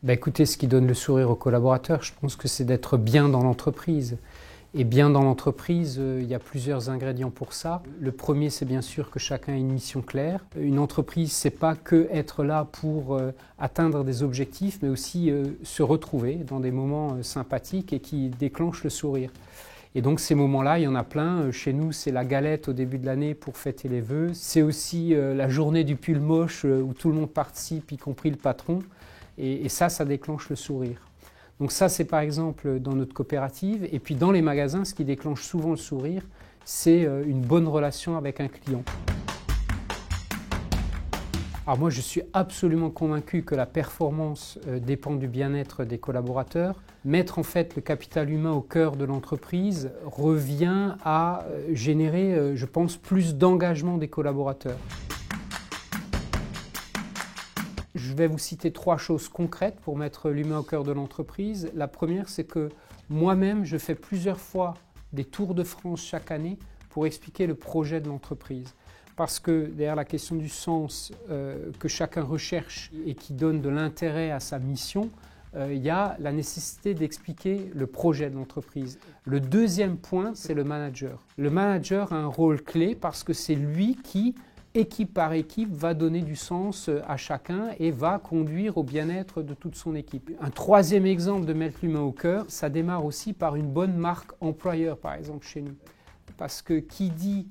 Écoutez, ce qui donne le sourire aux collaborateurs, je pense que c'est d'être bien dans l'entreprise. Et bien dans l'entreprise, il y a plusieurs ingrédients pour ça. Le premier, c'est bien sûr que chacun ait une mission claire. Une entreprise, c'est pas que être là pour atteindre des objectifs, mais aussi se retrouver dans des moments sympathiques et qui déclenchent le sourire. Et donc ces moments-là, il y en a plein. Chez nous, c'est la galette au début de l'année pour fêter les vœux. C'est aussi la journée du pull moche où tout le monde participe, y compris le patron. Et ça déclenche le sourire. Donc ça, c'est par exemple dans notre coopérative. Et puis dans les magasins, ce qui déclenche souvent le sourire, c'est une bonne relation avec un client. Alors moi, je suis absolument convaincu que la performance dépend du bien-être des collaborateurs. Mettre en fait le capital humain au cœur de l'entreprise revient à générer, je pense, plus d'engagement des collaborateurs. Je vais vous citer 3 choses concrètes pour mettre l'humain au cœur de l'entreprise. La première, c'est que moi-même, je fais plusieurs fois des tours de France chaque année pour expliquer le projet de l'entreprise. Parce que derrière la question du sens que chacun recherche et qui donne de l'intérêt à sa mission, il y a la nécessité d'expliquer le projet de l'entreprise. Le deuxième point, c'est le manager. Le manager a un rôle clé parce que c'est lui qui, équipe par équipe, va donner du sens à chacun et va conduire au bien-être de toute son équipe. Un troisième exemple de mettre l'humain au cœur, ça démarre aussi par une bonne marque employeur, par exemple chez nous. Parce que qui dit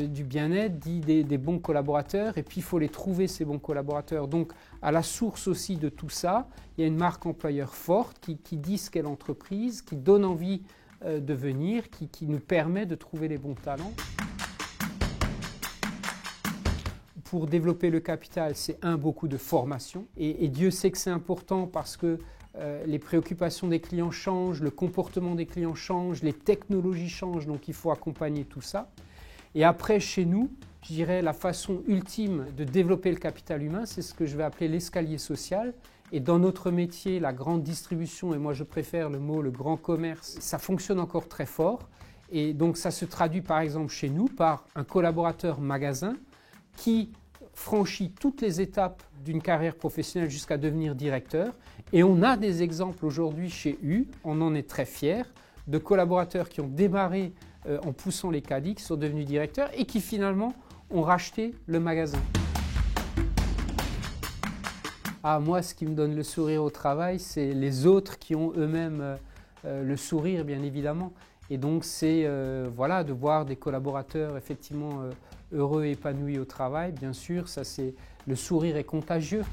du bien-être dit des bons collaborateurs et puis il faut les trouver, ces bons collaborateurs. Donc à la source aussi de tout ça, il y a une marque employeur forte qui dit ce qu'est l'entreprise, qui donne envie de venir, qui nous permet de trouver les bons talents. Pour développer le capital, c'est beaucoup de formation. Et Dieu sait que c'est important parce que les préoccupations des clients changent, le comportement des clients change, les technologies changent, donc il faut accompagner tout ça. Et après, chez nous, je dirais la façon ultime de développer le capital humain, c'est ce que je vais appeler l'escalier social. Et dans notre métier, la grande distribution, et moi je préfère le mot le grand commerce, ça fonctionne encore très fort. Et donc ça se traduit par exemple chez nous par un collaborateur magasin qui franchit toutes les étapes d'une carrière professionnelle jusqu'à devenir directeur. Et on a des exemples aujourd'hui chez U, on en est très fiers, de collaborateurs qui ont démarré en poussant les caddies, qui sont devenus directeurs et qui finalement ont racheté le magasin. Moi, ce qui me donne le sourire au travail, c'est les autres qui ont eux-mêmes le sourire, bien évidemment. Et donc, c'est de voir des collaborateurs effectivement heureux et épanouis au travail. Bien sûr, le sourire est contagieux.